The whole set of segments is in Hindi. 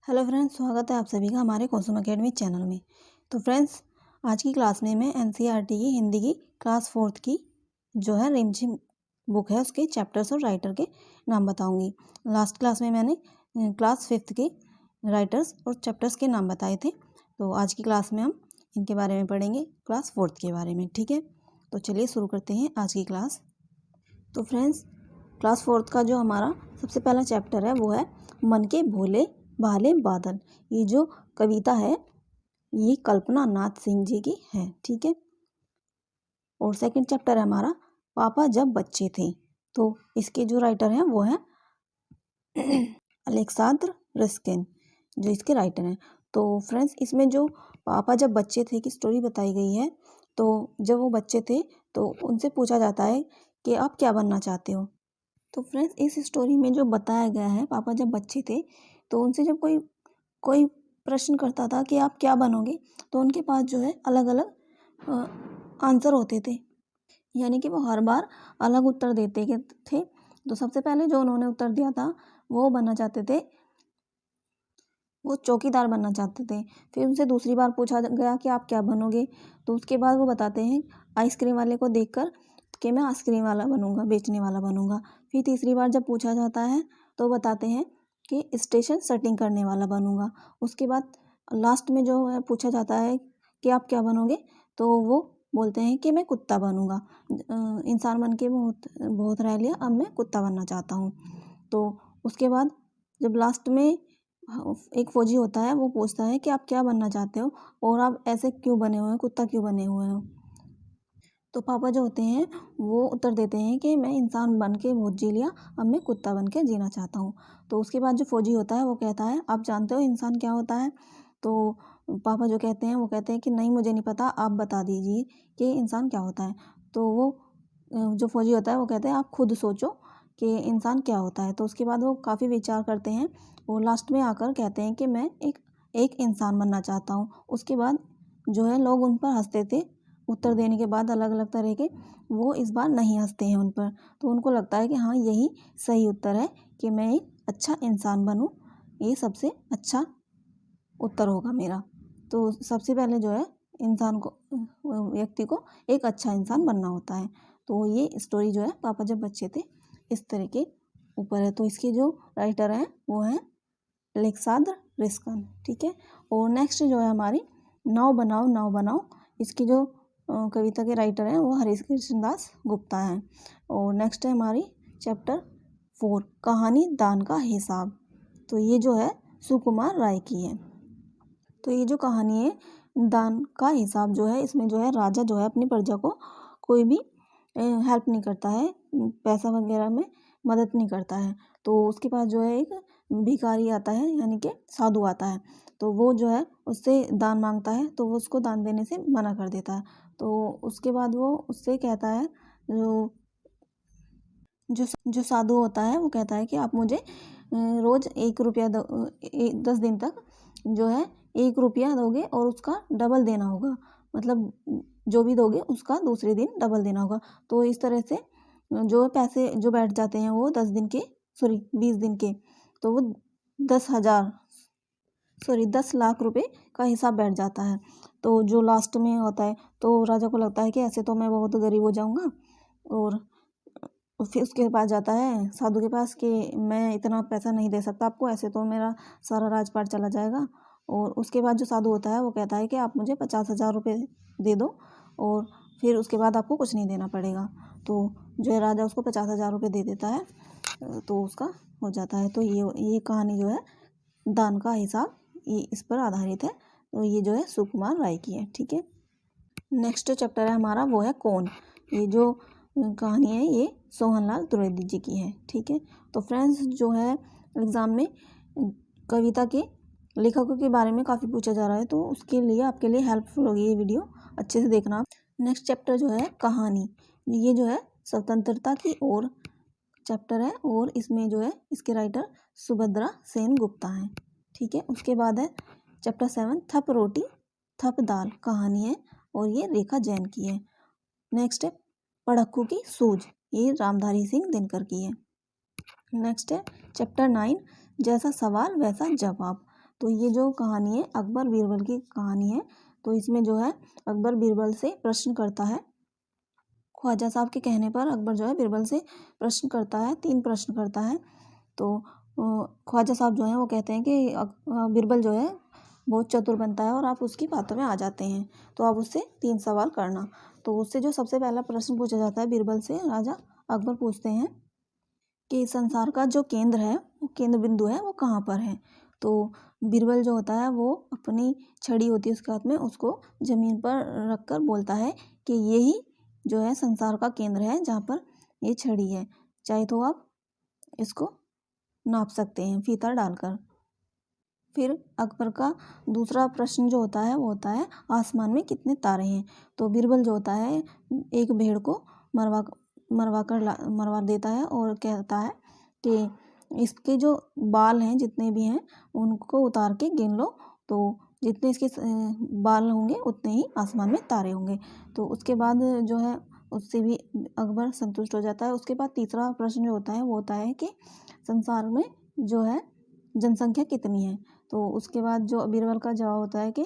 हेलो फ्रेंड्स, स्वागत है आप सभी का हमारे कौसुम एकेडमी चैनल में। तो फ्रेंड्स, आज की क्लास में मैं एनसीईआरटी की हिंदी की क्लास 4th की जो है रिमझिम बुक है उसके चैप्टर्स और राइटर के नाम बताऊंगी। लास्ट क्लास में मैंने क्लास 5th के राइटर्स और चैप्टर्स के नाम बताए थे। तो आज की क्लास में हम इनके बारे में पढ़ेंगे, क्लास 4th के बारे में। ठीक है, तो चलिए शुरू करते हैं आज की क्लास। तो फ्रेंड्स, क्लास 4th का जो हमारा सबसे पहला चैप्टर है वो है मन के भोले भाले बादल। ये जो कविता है ये कल्पना नाथ सिंह जी की है। ठीक है, और सेकंड चैप्टर है हमारा पापा जब बच्चे थे। तो इसके जो राइटर हैं वो हैं अलेक्सांद्र रस्किन, जो इसके राइटर हैं। तो फ्रेंड्स, इसमें जो पापा जब बच्चे थे की स्टोरी बताई गई है। तो जब वो बच्चे थे तो उनसे पूछा जाता है कि आप क्या बनना चाहते हो। तो फ्रेंड्स, इस स्टोरी में जो बताया गया है, पापा जब बच्चे थे तो उनसे जब कोई कोई प्रश्न करता था कि आप क्या बनोगे, तो उनके पास जो है अलग अलग आंसर होते थे, यानी कि वो हर बार अलग उत्तर देते थे। तो सबसे पहले जो उन्होंने उत्तर दिया था वो बनना चाहते थे, वो चौकीदार बनना चाहते थे। फिर उनसे दूसरी बार पूछा गया कि आप क्या बनोगे, तो उसके बाद वो बताते हैं आइसक्रीम वाले को देखकर कि मैं आइसक्रीम वाला बनूंगा, बेचने वाला बनूंगा। फिर तीसरी बार जब पूछा जाता है तो बताते हैं कि स्टेशन सेटिंग करने वाला बनूंगा। उसके बाद लास्ट में जो है पूछा जाता है कि आप क्या बनोगे, तो वो बोलते हैं कि मैं कुत्ता बनूंगा। इंसान बन के बहुत बहुत रह लिया, अब मैं कुत्ता बनना चाहता हूँ। तो उसके बाद जब लास्ट में एक फौजी होता है, वो पूछता है कि आप क्या बनना चाहते हो और आप ऐसे क्यों बने हुए हैं, कुत्ता क्यों बने हुए हो। तो पापा जो होते हैं वो उत्तर देते हैं कि मैं इंसान बन के बहुत जी लिया, अब मैं कुत्ता बन के जीना चाहता हूँ। तो उसके बाद जो फौजी होता है वो कहता है आप जानते हो इंसान क्या होता है। तो पापा जो कहते हैं वो कहते हैं कि नहीं, मुझे नहीं पता, आप बता दीजिए कि इंसान क्या होता है। तो वो जो फौजी होता है वो कहते हैं आप खुद सोचो कि इंसान क्या होता है। तो उसके बाद वो काफ़ी विचार करते हैं, वो लास्ट में आकर कहते हैं कि मैं एक इंसान बनना चाहता हूँ। उसके बाद जो है लोग उन पर हंसते थे, उत्तर देने के बाद अलग अलग तरह के। वो इस बार नहीं हंसते हैं उन पर, तो उनको लगता है कि हाँ यही सही उत्तर है कि मैं एक अच्छा इंसान बनूं, ये सबसे अच्छा उत्तर होगा मेरा। तो सबसे पहले जो है इंसान को, व्यक्ति को एक अच्छा इंसान बनना होता है। तो ये स्टोरी जो है पापा जब बच्चे थे इस तरह के ऊपर है। तो इसके जो राइटर हैं वो हैं अलेक्सांद्र रस्किन। ठीक है, और नेक्स्ट जो है हमारी नाव बनाओ नाव बनाओ, इसकी जो कविता के राइटर हैं वो हरीश कृष्ण दास गुप्ता हैं। और नेक्स्ट है हमारी चैप्टर 4 कहानी दान का हिसाब। तो ये जो है सुकुमार राय की है। तो ये जो कहानी है दान का हिसाब जो है, इसमें जो है राजा जो है अपनी प्रजा को कोई भी हेल्प नहीं करता है, पैसा वगैरह में मदद नहीं करता है। तो उसके पास जो है एक भिखारी आता है, यानी कि साधु आता है। तो वो जो है उससे दान मांगता है, तो वो उसको दान देने से मना कर देता है। तो उसके बाद वो उससे कहता है, जो जो जो साधु होता है वो कहता है कि आप मुझे रोज़ 1 रुपया 10 दिन तक जो है 1 रुपया दोगे और उसका डबल देना होगा, मतलब जो भी दोगे उसका दूसरे दिन डबल देना होगा। तो इस तरह से जो पैसे जो बैठ जाते हैं वो 10 दिन के, सॉरी 20 दिन के, तो वो 10 लाख रुपए का हिसाब बैठ जाता है। तो जो लास्ट में होता है तो राजा को लगता है कि ऐसे तो मैं बहुत गरीब हो जाऊंगा, और फिर उसके पास जाता है साधु के पास कि मैं इतना पैसा नहीं दे सकता आपको, ऐसे तो मेरा सारा राजपाट चला जाएगा। और उसके बाद जो साधु होता है वो कहता है कि आप मुझे 50,000 रुपये दे दो और फिर उसके बाद आपको कुछ नहीं देना पड़ेगा। तो जो है राजा उसको 50,000 रुपये दे देता है, तो उसका हो जाता है। तो ये कहानी जो है दान का हिसाब, ये इस पर आधारित है। तो ये जो है सुकुमार राय की है। ठीक है, नेक्स्ट चैप्टर है हमारा वो है कौन। ये जो कहानी है ये सोहनलाल द्विवेदी जी की है। ठीक है, तो फ्रेंड्स जो है एग्ज़ाम में कविता के लेखकों के बारे में काफ़ी पूछा जा रहा है, तो उसके लिए आपके लिए हेल्पफुल होगी ये वीडियो, अच्छे से देखना। नेक्स्ट चैप्टर जो है कहानी, ये जो है स्वतंत्रता की ओर चैप्टर है, और इसमें जो है इसके राइटर सुभद्रा सेन गुप्ता हैं। ठीक है, उसके बाद है चैप्टर 7 थप रोटी थप दाल कहानी है, और ये रेखा जैन की है। नेक्स्ट है पढ़क्कू की सूझ, ये रामधारी सिंह दिनकर की है। नेक्स्ट है चैप्टर 9 जैसा सवाल वैसा जवाब, तो ये जो कहानी है अकबर बीरबल की कहानी है। तो इसमें जो है अकबर बीरबल से प्रश्न करता है। ख्वाजा साहब के कहने पर अकबर जो है बीरबल से प्रश्न करता है, 3 प्रश्न करता है। तो ख्वाजा साहब जो हैं वो कहते हैं कि बीरबल जो है बहुत चतुर बनता है और आप उसकी बातों में आ जाते हैं, तो आप उससे 3 सवाल करना। तो उससे जो सबसे पहला प्रश्न पूछा जाता है बीरबल से, राजा अकबर पूछते हैं कि संसार का जो केंद्र है, वो केंद्र बिंदु है, वो कहाँ पर है। तो बीरबल जो होता है वो अपनी छड़ी होती है उसके हाथ में, उसको ज़मीन पर रख कर बोलता है कि यही जो है संसार का केंद्र है जहाँ पर ये छड़ी है, चाहे तो आप इसको नाप सकते हैं फीता डालकर। फिर अकबर का दूसरा प्रश्न जो होता है वो होता है आसमान में कितने तारे हैं। तो बीरबल जो होता है एक भेड़ को मरवा देता है और कहता है कि इसके जो बाल हैं जितने भी हैं उनको उतार के गिन लो, तो जितने इसके बाल होंगे उतने ही आसमान में तारे होंगे। तो उसके बाद जो है उससे भी अकबर संतुष्ट हो जाता है। उसके बाद तीसरा प्रश्न जो होता है वो होता है कि संसार में जो है जनसंख्या कितनी है। तो उसके बाद जो बीरबल का जवाब होता है कि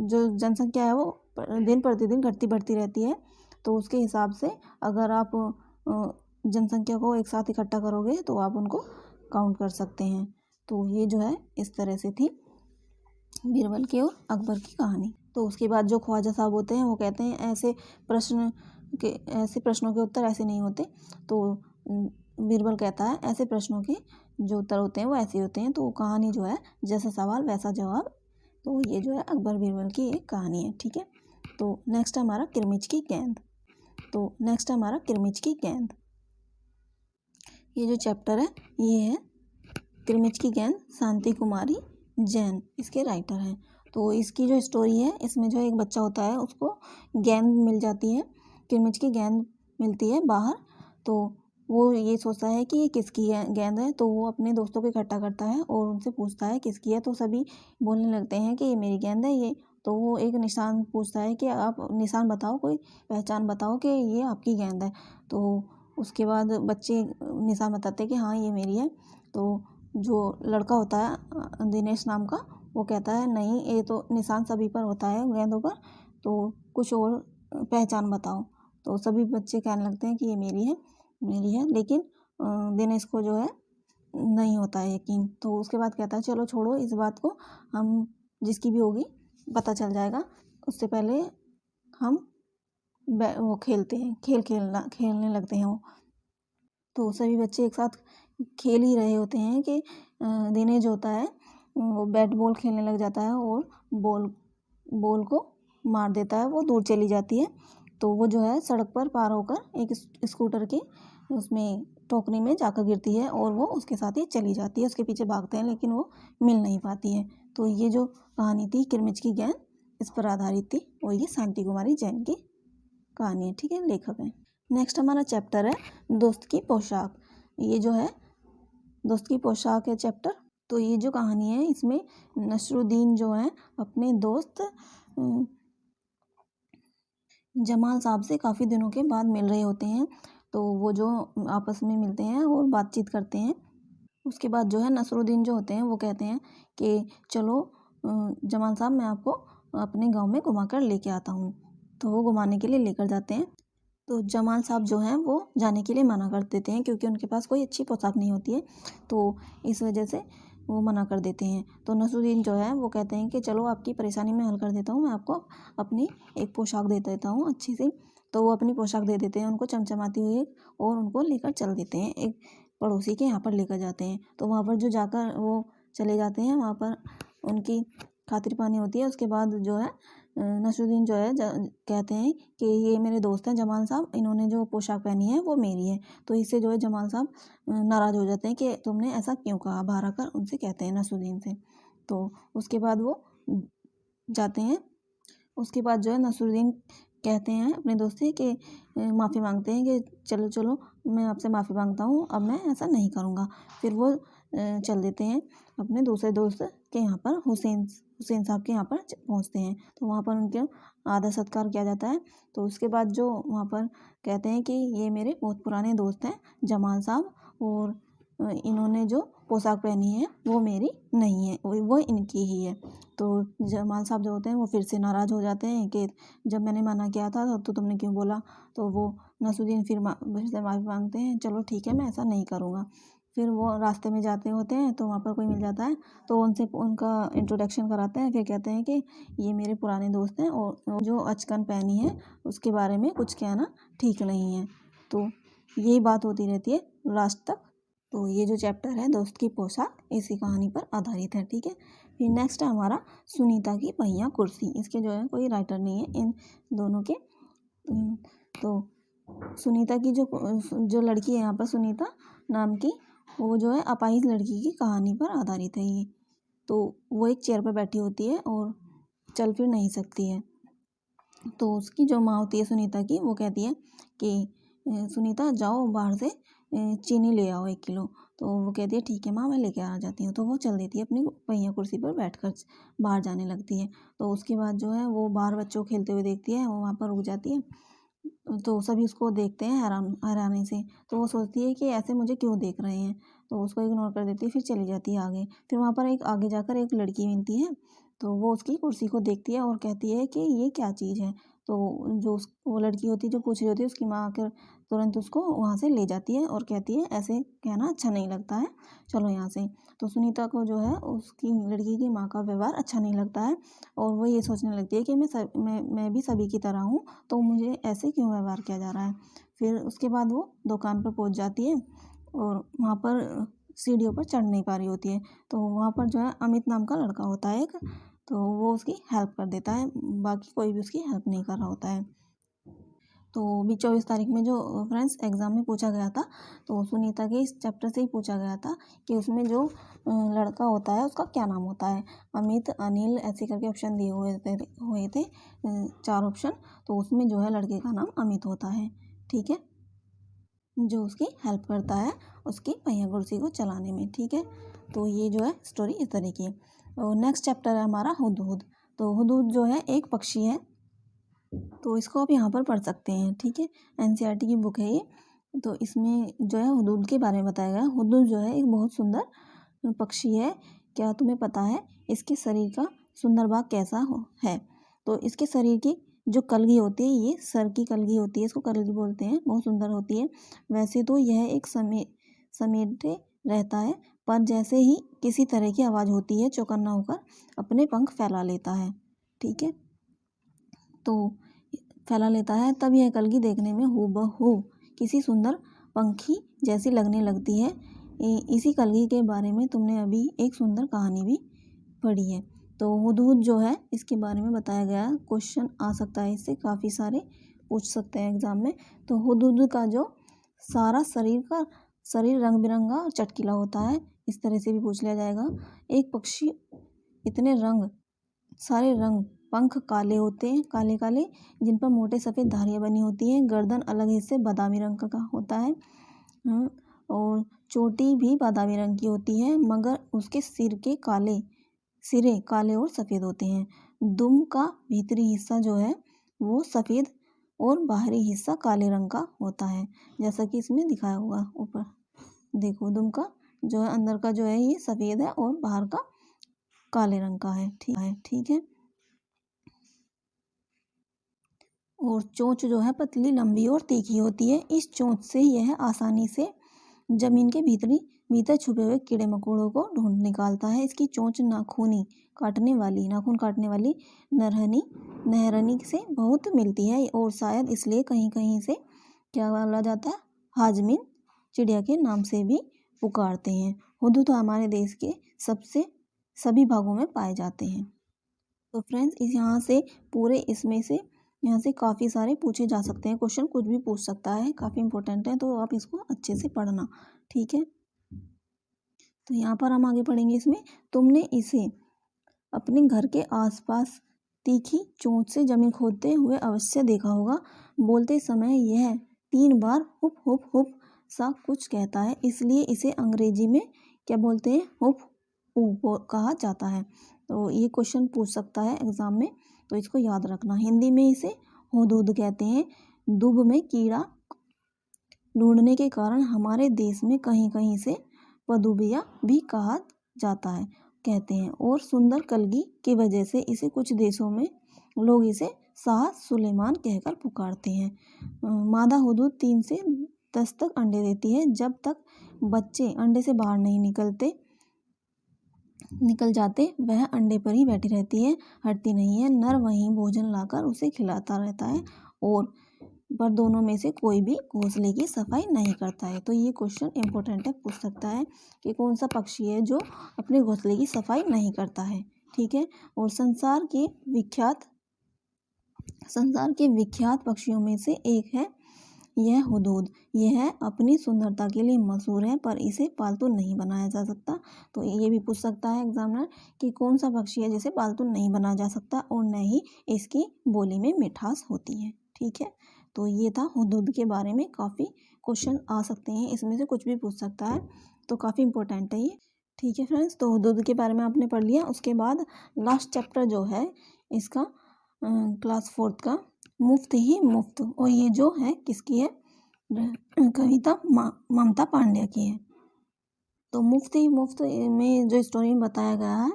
जो जनसंख्या है वो दिन प्रतिदिन घटती बढ़ती रहती है, तो उसके हिसाब से अगर आप जनसंख्या को एक साथ इकट्ठा करोगे तो आप उनको काउंट कर सकते हैं। तो ये जो है इस तरह से थी बीरबल की और अकबर की कहानी। तो उसके बाद जो ख्वाजा साहब होते हैं वो कहते हैं ऐसे प्रश्नों के उत्तर ऐसे नहीं होते। तो बीरबल कहता है ऐसे प्रश्नों के जो उत्तर होते हैं वो ऐसे होते हैं। तो कहानी जो है जैसा सवाल वैसा जवाब। तो ये जो है अकबर बीरबल की एक कहानी है, ठीक है। तो नेक्स्ट है हमारा किरमिच की गेंद। ये जो चैप्टर है ये है किरमिच की गेंद, शांति कुमारी जैन इसके राइटर हैं। तो इसकी जो स्टोरी है इसमें जो एक बच्चा होता है उसको गेंद मिल जाती है, किरमिच की गेंद मिलती है बाहर। तो वो ये सोचता है कि ये किसकी गेंद है, तो वो अपने दोस्तों को इकट्ठा करता है और उनसे पूछता है किसकी है। तो सभी बोलने लगते हैं कि ये मेरी गेंद है ये। तो वो एक निशान पूछता है कि आप निशान बताओ, कोई पहचान बताओ कि ये आपकी गेंद है। तो उसके बाद बच्चे निशान बताते हैं कि हाँ ये मेरी है। तो जो लड़का होता है दिनेश नाम का, वो कहता है नहीं ये तो निशान सभी पर होता है गेंदों पर, तो कुछ और पहचान बताओ। तो सभी बच्चे कहने लगते हैं कि ये मेरी है, लेकिन दिनेश को जो है नहीं होता है यकीन। तो उसके बाद कहता है चलो छोड़ो इस बात को, हम जिसकी भी होगी पता चल जाएगा, उससे पहले हम वो खेलते हैं, खेलने लगते हैं वो। तो सभी बच्चे एक साथ खेल ही रहे होते हैं कि दिनेश जो होता है वो बैट बॉल खेलने लग जाता है और बॉल को मार देता है, वो दूर चली जाती है। तो वो जो है सड़क पर पार होकर एक स्कूटर की उसमें टोकरी में जाकर गिरती है और वो उसके साथ ही चली जाती है, उसके पीछे भागते हैं लेकिन वो मिल नहीं पाती है। तो ये जो कहानी थी किरमिच की गेंद इस पर आधारित थी और ये शांति कुमारी जैन की कहानी है, ठीक है, लेखक है। नेक्स्ट हमारा चैप्टर है दोस्त की पोशाक। ये जो है दोस्त की पोशाक है चैप्टर। तो ये जो कहानी है इसमें नसरुद्दीन जो है अपने दोस्त जमाल साहब से काफ़ी दिनों के बाद मिल रहे होते हैं। तो वो जो आपस में मिलते हैं और बातचीत करते हैं। उसके बाद जो है नसरुद्दीन जो होते हैं वो कहते हैं कि चलो जमाल साहब मैं आपको अपने गांव में घुमा कर लेके आता हूँ। तो वो घुमाने के लिए लेकर जाते हैं। तो जमाल साहब जो हैं वो जाने के लिए मना कर देते हैं क्योंकि उनके पास कोई अच्छी पोशाक नहीं होती है, तो इस वजह से वो मना कर देते हैं। तो नसरुद्दीन जो है वो कहते हैं कि चलो आपकी परेशानी मैं हल कर देता हूँ, मैं आपको अपनी एक पोशाक दे देता हूँ अच्छी सी। तो वो अपनी पोशाक दे देते हैं उनको चमचमाती हुई और उनको लेकर चल देते हैं, एक पड़ोसी के यहाँ पर लेकर जाते हैं। तो वहाँ पर जो जाकर वो चले जाते हैं वहाँ पर उनकी खातिर पानी होती है। उसके बाद जो है नसरुद्दीन जो है कहते हैं कि ये मेरे दोस्त हैं जमाल साहब, इन्होंने जो पोशाक पहनी है वो मेरी है। तो इससे जो है जमाल साहब नाराज़ हो जाते हैं कि तुमने ऐसा क्यों कहा, बाहर आकर उनसे कहते हैं नसरुद्दीन से। तो उसके बाद वो जाते हैं। उसके बाद जो है नसरुद्दीन कहते हैं अपने दोस्त से कि माफ़ी मांगते हैं कि चलो चलो मैं आपसे माफ़ी मांगता हूँ, अब मैं ऐसा नहीं करूँगा। फिर वो चल देते हैं अपने दूसरे दोस्त के यहाँ पर, हुसैन साहब के यहाँ पर पहुँचते हैं। तो वहाँ पर उनके आदर सत्कार किया जाता है। तो उसके बाद जो वहाँ पर कहते हैं कि ये मेरे बहुत पुराने दोस्त हैं जमाल साहब और इन्होंने जो पोशाक पहनी है वो मेरी नहीं है, वो इनकी ही है। तो जमाल साहब जो होते हैं वो फिर से नाराज़ हो जाते हैं कि जब मैंने मना किया था तो तुमने क्यों बोला। तो वो नसरुद्दीन फिर से माफ़ी मांगते हैं, चलो ठीक है मैं ऐसा नहीं करूँगा। फिर वो रास्ते में जाते होते हैं तो वहाँ पर कोई मिल जाता है, तो उनसे उनका इंट्रोडक्शन कराते हैं। फिर कहते हैं कि ये मेरे पुराने दोस्त हैं और जो अचकन पहनी है उसके बारे में कुछ कहना ठीक नहीं है। तो यही बात होती रहती है लास्ट तक। तो ये जो चैप्टर है दोस्त की पोशाक इसी कहानी पर आधारित है, ठीक है। फिर नेक्स्ट है हमारा सुनीता की पहिया कुर्सी। इसके जो है कोई राइटर नहीं है इन दोनों के। तो सुनीता की जो लड़की है यहाँ पर सुनीता नाम की, वो जो है अपाहिज लड़की की कहानी पर आधारित है ये। तो वो एक चेयर पर बैठी होती है और चल फिर नहीं सकती है। तो उसकी जो माँ होती है सुनीता की, वो कहती है कि सुनीता जाओ बाहर से चीनी ले आओ 1 किलो। तो वो कहती है ठीक है माँ मैं लेके आ जाती हूँ। तो वो चल देती है अपनी पहिया कुर्सी पर बैठकर बाहर जाने लगती है। तो उसके बाद जो है वो बाहर बच्चों को खेलते हुए देखती है, वो वहाँ पर रुक जाती है। तो सभी उसको देखते हैं हैरानी से। तो वो सोचती है कि ऐसे मुझे क्यों देख रहे हैं, तो उसको इग्नोर कर देती है। फिर चली जाती है आगे। फिर वहाँ पर आगे जाकर एक लड़की मिलती है, तो वो उसकी कुर्सी को देखती है और कहती है कि ये क्या चीज़ है। तो वो लड़की होती है जो पूछ रही होती है, उसकी माँ आकर तुरंत उसको वहाँ से ले जाती है और कहती है ऐसे कहना अच्छा नहीं लगता है, चलो यहाँ से। तो सुनीता को जो है उसकी लड़की की माँ का व्यवहार अच्छा नहीं लगता है और वो ये सोचने लगती है कि मैं भी सभी की तरह हूँ, तो मुझे ऐसे क्यों व्यवहार किया जा रहा है। फिर उसके बाद वो दुकान पर पहुँच जाती है और वहाँ पर सीढ़ियों पर चढ़ नहीं पा रही होती है। तो वहाँ पर जो है अमित नाम का लड़का होता है एक, तो वो उसकी हेल्प कर देता है, बाकी कोई भी उसकी हेल्प नहीं कर रहा होता है। तो भी 24 तारीख में जो फ्रेंड्स एग्ज़ाम में पूछा गया था, तो सुनीता के इस चैप्टर से ही पूछा गया था कि उसमें जो लड़का होता है उसका क्या नाम होता है। अमित, अनिल ऐसे करके ऑप्शन दिए हुए थे 4 ऑप्शन। तो उसमें जो है लड़के का नाम अमित होता है, ठीक है, जो उसकी हेल्प करता है उसकी पहिया कुर्सी को चलाने में, ठीक है। तो ये जो है स्टोरी इस तरह की है। और नेक्स्ट चैप्टर है हमारा हुदहुद। तो हुदहुद जो है एक पक्षी है, तो इसको आप यहाँ पर पढ़ सकते हैं, ठीक है। एनसीईआरटी की बुक है ये। तो इसमें जो है हुदहुद के बारे में बताया गया। हुदहुद जो है एक बहुत सुंदर पक्षी है। क्या तुम्हें पता है इसके शरीर का सुंदर भाग कैसा है। तो इसके शरीर की जो कलगी होती है, ये सर की कलगी होती है, इसको कलगी बोलते हैं, बहुत सुंदर होती है। वैसे तो यह एक समेटे रहता है, पर जैसे ही किसी तरह की आवाज़ होती है चौकन्ना होकर अपने पंख फैला लेता है, ठीक है। तो फैला लेता है तब यह कलगी देखने में हूबहू किसी सुंदर पंखी जैसी लगने लगती है। इसी कलगी के बारे में तुमने अभी एक सुंदर कहानी भी पढ़ी है। तो हुदहुद जो है इसके बारे में बताया गया, क्वेश्चन आ सकता है, इससे काफ़ी सारे पूछ सकते हैं एग्ज़ाम में। तो हुदहुद का जो सारा शरीर रंग बिरंगा और चटकीला होता है, इस तरह से भी पूछ लिया जाएगा। एक पक्षी इतने सारे रंग, पंख काले होते हैं, काले काले, जिन पर मोटे सफ़ेद धारियाँ बनी होती हैं। गर्दन अलग हिस्से बादामी रंग का होता है और चोटी भी बादामी रंग की होती है, मगर उसके सिरे काले और सफ़ेद होते हैं। दुम का भीतरी हिस्सा जो है वो सफ़ेद और बाहरी हिस्सा काले रंग का होता है, जैसा कि इसमें दिखाया हुआ ऊपर देखो। दुम का जो है अंदर का जो है ये सफ़ेद है और बाहर का काले रंग का है, ठीक है। और चोंच जो है पतली, लंबी और तीखी होती है। इस चोंच से यह आसानी से जमीन के भीतर छुपे हुए कीड़े मकोड़ों को ढूंढ निकालता है। इसकी चोंच नाखून काटने वाली नहरनी से बहुत मिलती है और शायद इसलिए कहीं कहीं से क्या बोला जाता है, हाजमीन चिड़िया के नाम से भी पुकारते हैं। हुदहुद हमारे देश के सभी भागों में पाए जाते हैं। तो फ्रेंड्स यहाँ से काफ़ी सारे पूछे जा सकते हैं क्वेश्चन, कुछ भी पूछ सकता है, काफ़ी इंपॉर्टेंट है, तो आप इसको अच्छे से पढ़ना, ठीक है। तो यहाँ पर हम आगे पढ़ेंगे। इसमें तुमने इसे अपने घर के आसपास तीखी चोंच से जमीन खोदते हुए अवश्य देखा होगा। बोलते समय यह 3 बार हुप हुप हुप सा कुछ कहता है, इसलिए इसे अंग्रेजी में क्या बोलते हैं, हुप कहा जाता है। तो ये क्वेश्चन पूछ सकता है एग्ज़ाम में, तो इसको याद रखना। हिंदी में इसे हुदहुद कहते हैं। दुब में कीड़ा ढूंढने के कारण हमारे देश में कहीं कहीं से पदुबिया भी कहा जाता है कहते हैं, और सुंदर कलगी की वजह से इसे कुछ देशों में लोग इसे शाह सुलेमान कहकर पुकारते हैं। मादा हुदूद 3 से 10 तक अंडे देती है। जब तक बच्चे अंडे से बाहर नहीं निकल जाते वह अंडे पर ही बैठी रहती है, हटती नहीं है। नर वहीं भोजन लाकर उसे खिलाता रहता है, और पर दोनों में से कोई भी घोंसले की सफाई नहीं करता है। तो ये क्वेश्चन इंपॉर्टेंट है, पूछ सकता है कि कौन सा पक्षी है जो अपने घोंसले की सफाई नहीं करता है। ठीक है। और संसार के विख्यात पक्षियों में से एक है यह हुदूद। यह अपनी सुंदरता के लिए मशहूर है, पर इसे पालतू नहीं बनाया जा सकता। तो ये भी पूछ सकता है एग्जामिनर कि कौन सा पक्षी है जिसे पालतू नहीं बनाया जा सकता, और न ही इसकी बोली में मिठास होती है। ठीक है। तो ये था हुदूद के बारे में। काफ़ी क्वेश्चन आ सकते हैं, इसमें से कुछ भी पूछ सकता है, तो काफ़ी इंपॉर्टेंट है ये। ठीक है फ्रेंड्स, तो हुदूद के बारे में आपने पढ़ लिया। उसके बाद लास्ट चैप्टर जो है इसका क्लास 4 का, मुफ्त ही मुफ्त, और ये जो है किसकी है, कविता ममता पांड्या की है। तो मुफ्त ही मुफ्त में जो स्टोरी में बताया गया है,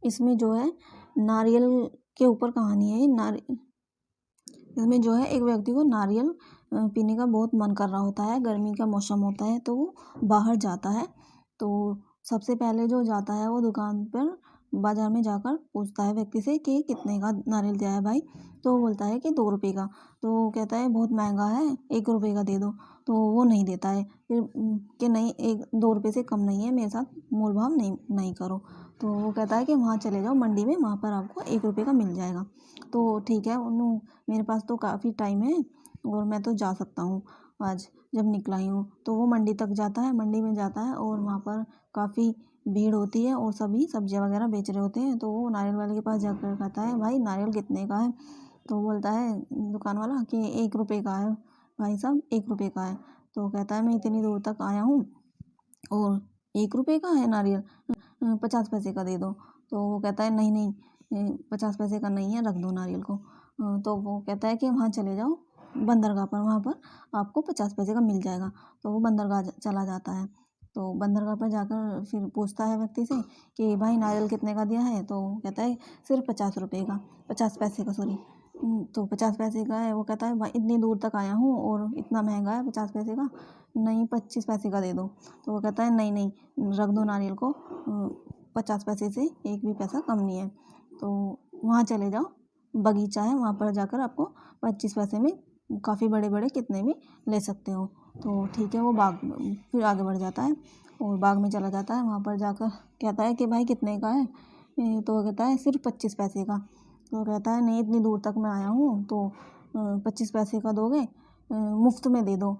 इसमें जो है नारियल के ऊपर कहानी है। इसमें जो है एक व्यक्ति को नारियल पीने का बहुत मन कर रहा होता है, गर्मी का मौसम होता है, तो वो बाहर जाता है। तो सबसे पहले जो जाता है वो दुकान पर, बाजार में जाकर पूछता है व्यक्ति से कि कितने का नारियल दिया है भाई। तो वो बोलता है कि 2 रुपये का। तो वो कहता है बहुत महंगा है, 1 रुपये का दे दो। तो वो नहीं देता है, फिर कि नहीं, 2 रुपये से कम नहीं है, मेरे साथ मोल भाव नहीं करो। तो वो कहता है कि वहाँ चले जाओ मंडी में, वहाँ पर आपको 1 रुपये का मिल जाएगा। तो ठीक है, मेरे पास तो काफ़ी टाइम है और मैं तो जा सकता हूँ आज, जब निकला ही हूँ। तो वो मंडी तक जाता है, मंडी में जाता है, और वहाँ पर काफ़ी भीड़ होती है और सभी सब्जियाँ वगैरह बेच रहे होते हैं। तो वो नारियल वाले के पास जाकर कहता है भाई नारियल कितने का है। तो बोलता है दुकान वाला कि 1 रुपये का है भाई साहब, 1 रुपये का है। तो कहता है मैं इतनी दूर तक आया हूँ और 1 रुपये का है नारियल, 50 पैसे का दे दो। तो वो कहता है नहीं नहीं, 50 पैसे का नहीं है, रख दो नारियल को। तो वो कहता है कि वहाँ चले जाओ बंदरगाह पर, वहाँ पर आपको 50 पैसे का मिल जाएगा। तो वो बंदरगाह चला जाता है। तो बंदरगाह पर जाकर फिर पूछता है व्यक्ति से कि भाई नारियल कितने का दिया है। तो कहता है सिर्फ 50 रुपये का, 50 पैसे का, सॉरी। तो 50 पैसे का है। वो कहता है भाई इतनी दूर तक आया हूँ और इतना महंगा है 50 पैसे का, नहीं 25 पैसे का दे दो। तो वो कहता है नहीं नहीं, रख दो नारियल को, 50 पैसे से एक भी पैसा कम नहीं है। तो वहाँ चले जाओ, बगीचा है, वहाँ पर जाकर आपको 25 पैसे में काफ़ी बड़े बड़े कितने भी ले सकते हो। तो ठीक है, वो बाग फिर आगे बढ़ जाता है और बाग में चला जाता है। वहाँ पर जाकर कहता है कि भाई कितने का है। तो वो कहता है सिर्फ 25 पैसे का। तो कहता है नहीं, इतनी दूर तक मैं आया हूँ, तो 25 पैसे का दोगे, मुफ्त में दे दो।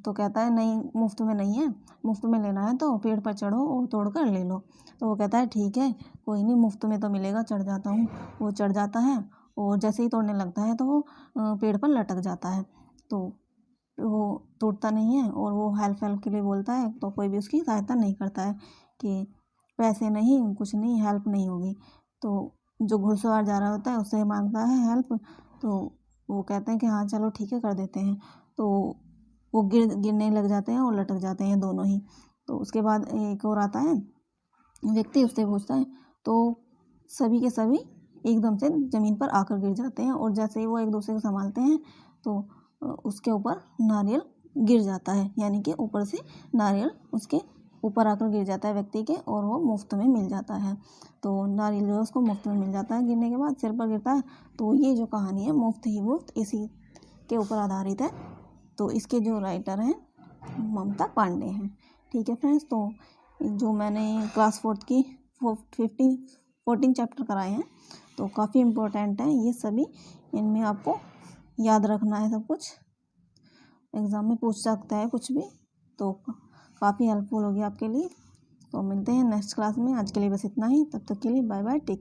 तो कहता है नहीं, मुफ्त में नहीं है, मुफ्त में लेना है तो पेड़ पर चढ़ो और तोड़ कर ले लो। तो वो कहता है ठीक है, कोई नहीं, मुफ्त में तो मिलेगा, चढ़ जाता हूँ। वो चढ़ जाता है और जैसे ही तोड़ने लगता है तो वो पेड़ पर लटक जाता है। तो वो तोड़ता नहीं है और वो हेल्प के लिए बोलता है, तो कोई भी उसकी सहायता नहीं करता है कि पैसे नहीं, कुछ नहीं, हेल्प नहीं होगी। तो जो घुड़सवार जा रहा होता है उससे मांगता है हेल्प। तो वो कहते हैं कि हाँ चलो ठीक है, कर देते हैं। तो वो गिरने लग जाते हैं और लटक जाते हैं दोनों ही। तो उसके बाद एक और आता है व्यक्ति, उससे पूछता है, तो सभी के सभी एकदम से ज़मीन पर आकर गिर जाते हैं, और जैसे ही वो एक दूसरे को संभालते हैं तो उसके ऊपर नारियल गिर जाता है, यानी कि ऊपर से नारियल उसके ऊपर आकर गिर जाता है व्यक्ति के, और वो मुफ्त में मिल जाता है। तो नारियल जो है उसको मुफ्त में मिल जाता है, गिरने के बाद सिर पर गिरता है। तो ये जो कहानी है मुफ्त ही मुफ्त, इसी के ऊपर आधारित है। तो इसके जो राइटर हैं ममता पांडे हैं। ठीक है फ्रेंड्स, तो जो मैंने क्लास 4 की 14 चैप्टर कराए हैं, तो काफ़ी इम्पोर्टेंट है ये सभी। इनमें आपको याद रखना है सब कुछ, एग्ज़ाम में पूछ सकता है कुछ भी, तो काफ़ी हेल्पफुल होगी आपके लिए। तो मिलते हैं नेक्स्ट क्लास में। आज के लिए बस इतना ही, तब तक के लिए बाय बाय, टेक।